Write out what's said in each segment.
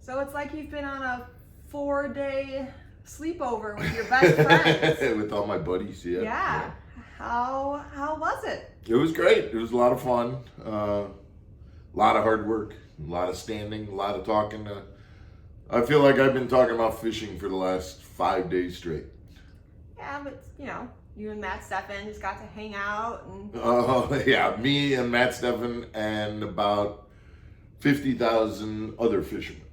So it's like you've been on a 4-day sleepover with your best friends. With all my buddies, yeah. Yeah. How was it? It was great. It was a lot of fun. A lot of hard work, a lot of standing, a lot of talking. I feel like I've been talking about fishing for the last 5 days straight. Yeah, but you and Matt Steffen just got to hang out and. Oh yeah, me and Matt Steffen and about 50,000 other fishermen.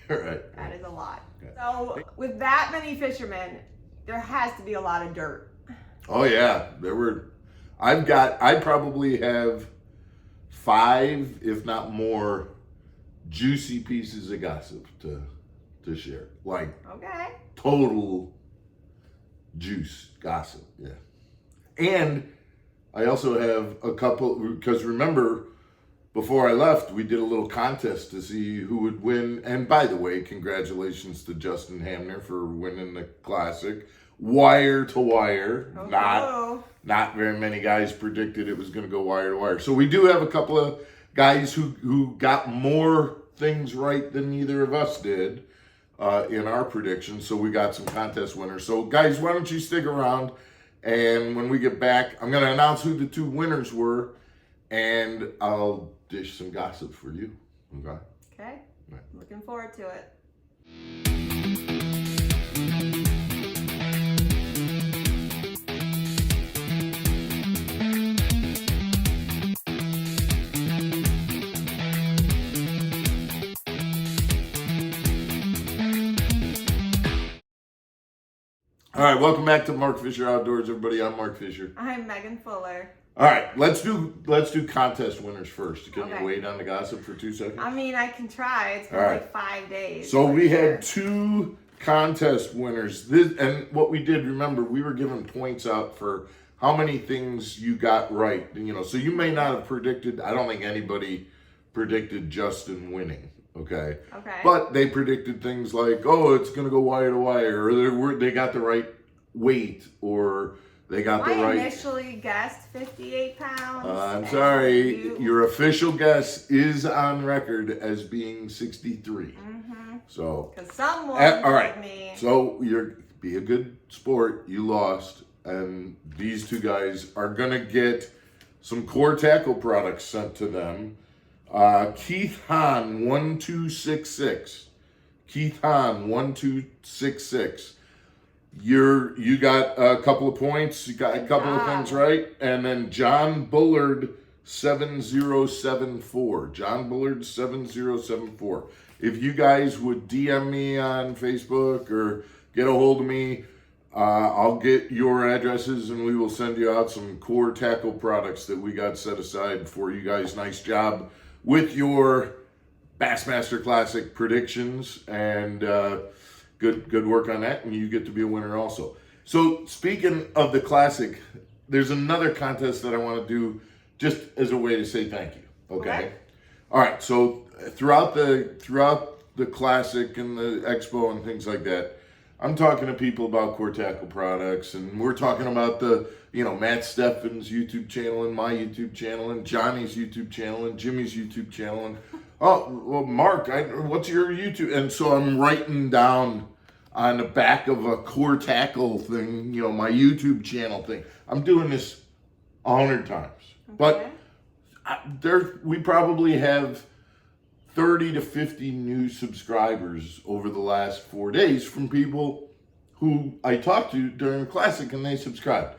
Right. That is a lot. Okay. So with that many fishermen, there has to be a lot of dirt. Oh yeah, I probably have 5, if not more, juicy pieces of gossip to share. Like Okay. total juice gossip, yeah. And I also have a couple, because remember, before I left, we did a little contest to see who would win. And by the way, congratulations to Justin Hamner for winning the Classic. Wire to wire. Oh. Not very many guys predicted it was going to go wire to wire. So we do have a couple of guys who got more things right than either of us did in our predictions. So we got some contest winners. So guys, why don't you stick around? And when we get back, I'm going to announce who the 2 winners were. And I'll dish some gossip for you. Okay? Okay. Right. Looking forward to it. All right, welcome back to Mark Fisher Outdoors, everybody. I'm Mark Fisher. I'm Megan Fuller. All right, let's do contest winners first. Can Okay. you wait on the gossip for 2 seconds? I mean, I can try. It's been All right. like 5 days. So we Sure. had 2 contest winners. And what we did, remember, we were giving points out for how many things you got right. So you may not have predicted. I don't think anybody predicted Justin winning. Okay. Okay. But they predicted things like, oh, it's going to go wire to wire, or they got the right weight, or they got the I right. initially guessed 58 pounds. I'm sorry, your official guess is on record as being 63. Mm-hmm. So. Because someone All right. told me. So be a good sport. You lost, and these 2 guys are gonna get some core tackle products sent to them. Keith Hahn 1266. Keith Hahn 1266. You got a couple of points. You got a couple of things right, and then John Bullard 7074. John Bullard 7074. If you guys would DM me on Facebook or get a hold of me, I'll get your addresses and we will send you out some core tackle products that we got set aside for you guys. Nice job with your BassMaster Classic predictions, and good work on that, and you get to be a winner also. So speaking of the Classic, there's another contest that I want to do just as a way to say thank you. Okay. All right. So throughout the Classic and the Expo and things like that, I'm talking to people about core tackle products, and we're talking about Matt Steffen's YouTube channel and my YouTube channel and Johnny's YouTube channel and Jimmy's YouTube channel. And, oh, well, Mark, what's your YouTube? And so I'm writing down on the back of a core tackle thing, my YouTube channel thing. I'm doing this 100 times. Okay. But we probably have 30 to 50 new subscribers over the last 4 days from people who I talked to during the Classic, and they subscribed.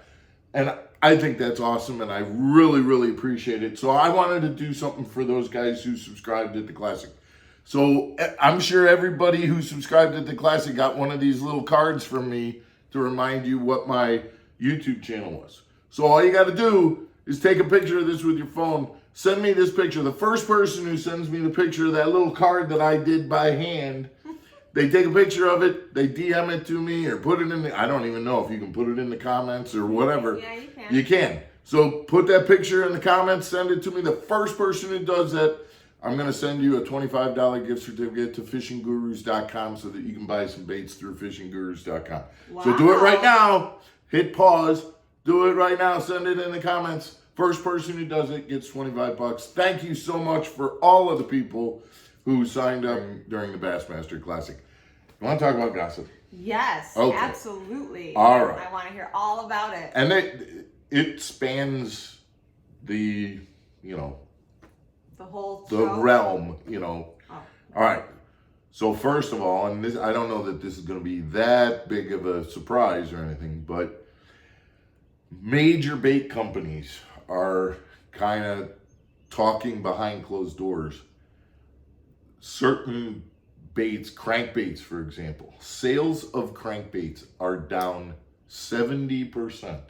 And I think that's awesome, and I really, really appreciate it. So I wanted to do something for those guys who subscribed at the Classic. So I'm sure everybody who subscribed at the Classic got one of these little cards from me to remind you what my YouTube channel was. So all you got to do is take a picture of this with your phone. Send me this picture. The first person who sends me the picture of that little card that I did by hand, they take a picture of it, they DM it to me, or put it in I don't even know if you can put it in the comments or whatever. Yeah, you can. You can. So put that picture in the comments, send it to me. The first person who does that, I'm going to send you a $25 gift certificate to fishinggurus.com so that you can buy some baits through fishinggurus.com. Wow. So do it right now. Hit pause. Do it right now. Send it in the comments. First person who does it gets $25. Thank you so much for all of the people who signed up during the Bassmaster Classic. You want to talk about gossip? Yes, Okay. absolutely. All right. I want to hear all about it. And it spans the, The whole the show? realm, Oh. All right. So first of all, and this, I don't know that this is going to be that big of a surprise or anything, but major bait companies are kind of talking behind closed doors. Certain baits, crankbaits, for example, sales of crankbaits are down 70%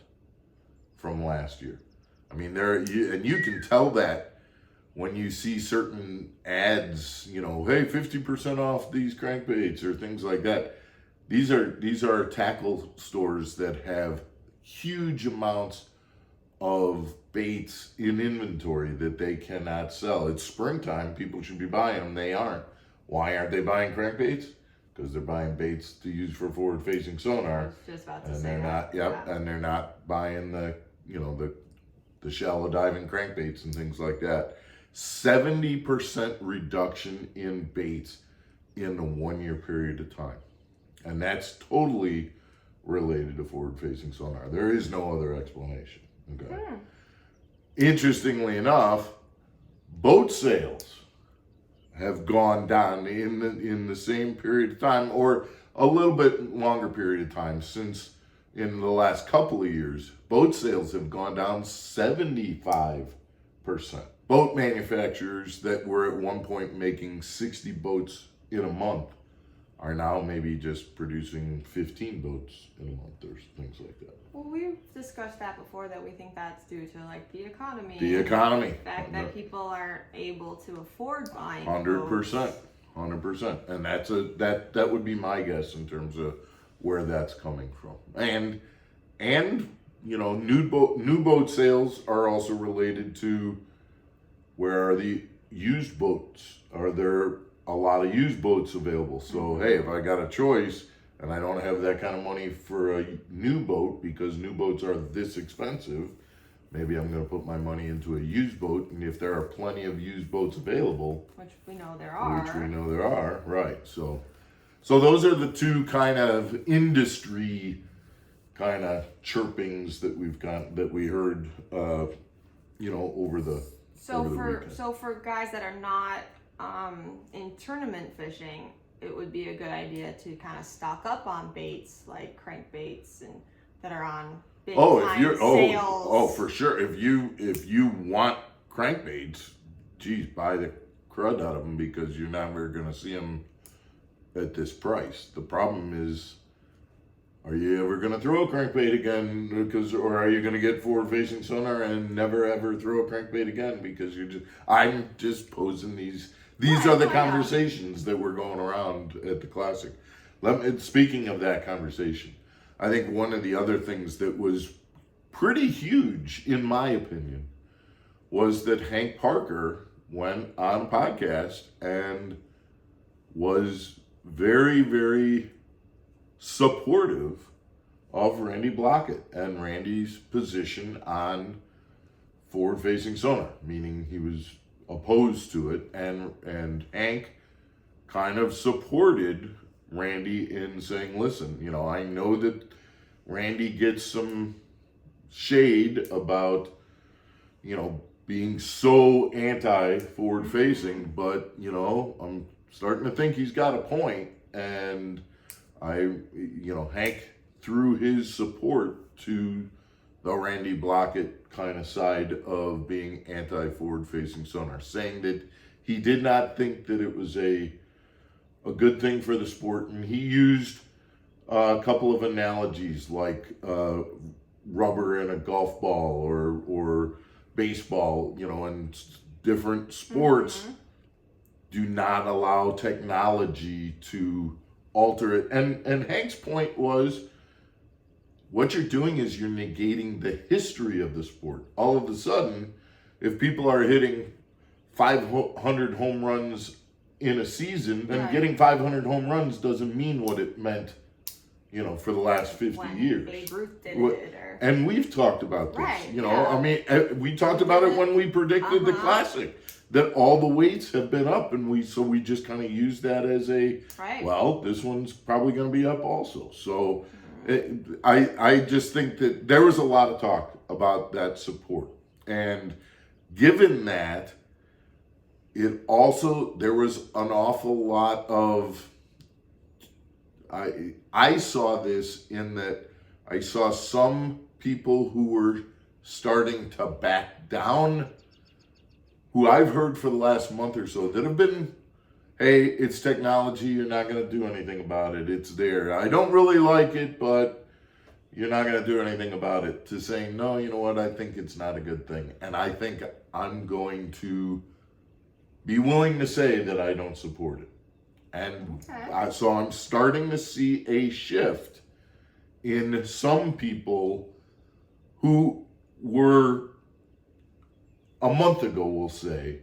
from last year. I mean, and you can tell that when you see certain ads, hey, 50% off these crankbaits or things like that. These are tackle stores that have huge amounts of baits in inventory that they cannot sell. It's springtime. People should be buying them. They aren't. Why aren't they buying crankbaits? Because they're buying baits to use for forward-facing sonar. I was just about to and say they're that. not. Yep. Yeah. And they're not buying the shallow diving crankbaits and things like that. 70% reduction in baits in a 1 year period of time. And that's totally related to forward-facing sonar. There is no other explanation. Okay. Interestingly enough, boat sales have gone down in the same period of time, or a little bit longer period of time, since in the last couple of years, boat sales have gone down 75%. Boat manufacturers that were at one point making 60 boats in a month are now maybe just producing 15 boats in a month or things like that. Well, we've discussed that before, that we think that's due to like the economy. The economy. The fact that people aren't able to afford buying 100%. boats. 100%. And that would be my guess in terms of where that's coming from. And new boat sales are also related to where are the used boats? Are there a lot of used boats available? So, hey, if I got a choice and I don't have that kind of money for a new boat because new boats are this expensive, maybe I'm going to put my money into a used boat. And if there are plenty of used boats available, Which we know there are. Right. So those are the two kind of industry kind of chirpings that we heard, over the weekend. So for guys that are not in tournament fishing, it would be a good idea to kind of stock up on baits like crankbaits and that are on big time sales. For sure. If you want crankbaits, geez, buy the crud out of them, because you're never going to see them at this price. The problem is, are you ever going to throw a crankbait again? Or are you going to get forward-facing sonar and never ever throw a crankbait again? Because I'm just posing these are the conversations that were going around at the Classic. Speaking of that conversation, I think one of the other things that was pretty huge, in my opinion, was that Hank Parker went on a podcast and was very, very supportive of Randy Blockett and Randy's position on forward-facing sonar, meaning he was opposed to it, and Hank kind of supported Randy in saying, listen, I know that Randy gets some shade about, being so anti-forward-facing, but, I'm starting to think he's got a point, and Hank threw his support to the Randy Blockett kind of side of being anti-forward-facing sonar, saying that he did not think that it was a good thing for the sport, and he used a couple of analogies like rubber in a golf ball or baseball, and different sports do not allow technology to alter it. And Hank's point was, what you're doing is you're negating the history of the sport. All of a sudden, if people are hitting 500 home runs in a season, then getting 500 home runs doesn't mean what it meant, for the last 50 years. Babe Ruth did it. And we've talked about this. Right, I mean, we talked about it when we predicted the Classic, that all the weights have been up, and we just kind of use that as a, right. Well, this one's probably going to be up also. So I just think that there was a lot of talk about that support, and given that, there was an awful lot of, I saw this in that I saw some people who were starting to back down, who I've heard for the last month or so, that have been, hey, it's technology, you're not going to do anything about it, it's there. I don't really like it, but you're not going to do anything about it, to saying, no, you know what, I think it's not a good thing. And I think I'm going to be willing to say that I don't support it. And so I'm starting to see a shift in some people who were, a month ago, we'll say,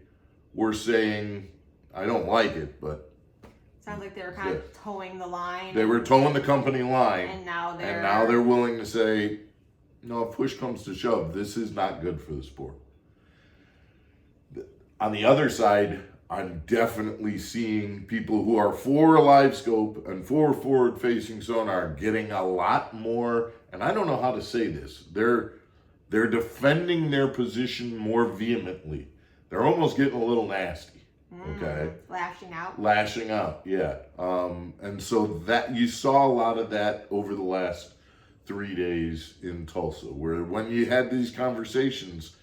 were saying, I don't like it, but... Sounds like they were kind of towing the line. They were towing the company line. And now they're willing to say, no, if push comes to shove, this is not good for the sport. On the other side, I'm definitely seeing people who are for a live scope and for forward-facing sonar getting a lot more, and I don't know how to say this, they're defending their position more vehemently. They're almost getting a little nasty. Okay. Lashing out, yeah. And so that you saw a lot of that over the last 3 days in Tulsa, where when you had these conversations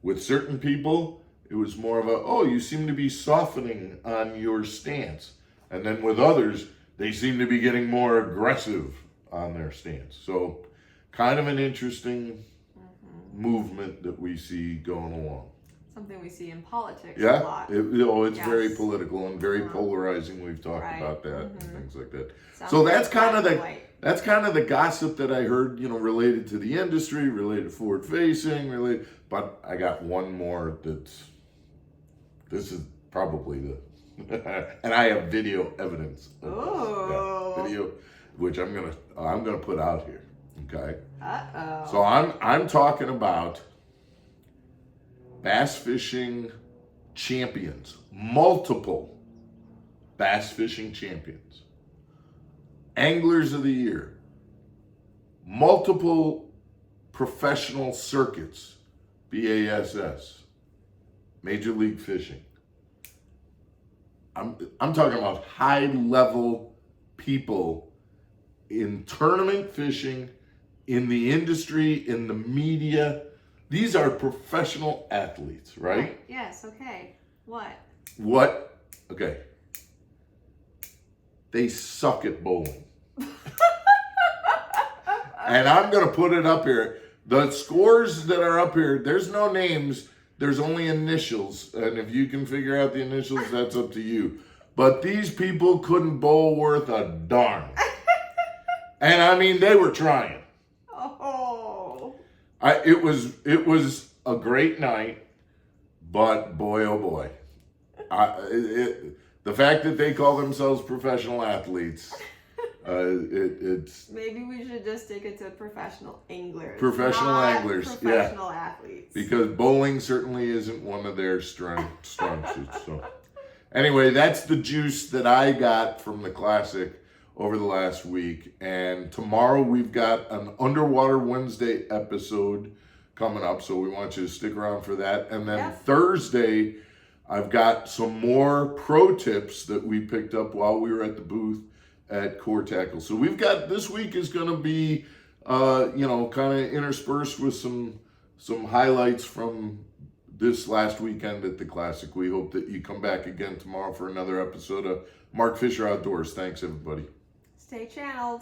with certain people, it was more of a, oh, you seem to be softening on your stance. And then with others, they seem to be getting more aggressive on their stance. So kind of an interesting movement that we see going along. Something we see in politics a lot. It's very political and very polarizing. We've talked about that and things like that. So that's kind of the gossip that I heard, related to the industry, related to forward facing, but I got one more this is probably and I have video evidence of that video, which I'm gonna put out here. Okay. So I'm talking about bass fishing champions, multiple bass fishing champions, anglers of the year, multiple professional circuits, BASS, Major League Fishing. I'm talking about high level people in tournament fishing, in the industry, in the media. These are professional athletes, right? Yes, okay. What? Okay. They suck at bowling. And I'm going to put it up here. The scores that are up here, there's no names, there's only initials. And if you can figure out the initials, that's up to you. But these people couldn't bowl worth a darn. And I mean, they were trying. It was a great night, but boy, oh boy. The fact that they call themselves professional athletes, it's... Maybe we should just stick it to professional anglers. Professional athletes. Because bowling certainly isn't one of their strong suits. So anyway, that's the juice that I got from the Classic over the last week. And tomorrow we've got an Underwater Wednesday episode coming up, so we want you to stick around for that. And then Thursday, I've got some more pro tips that we picked up while we were at the booth at Core Tackle. So we've got, this week is going to be, kind of interspersed with some highlights from this last weekend at the Classic. We hope that you come back again tomorrow for another episode of Mark Fisher Outdoors. Thanks, everybody. Stay channeled.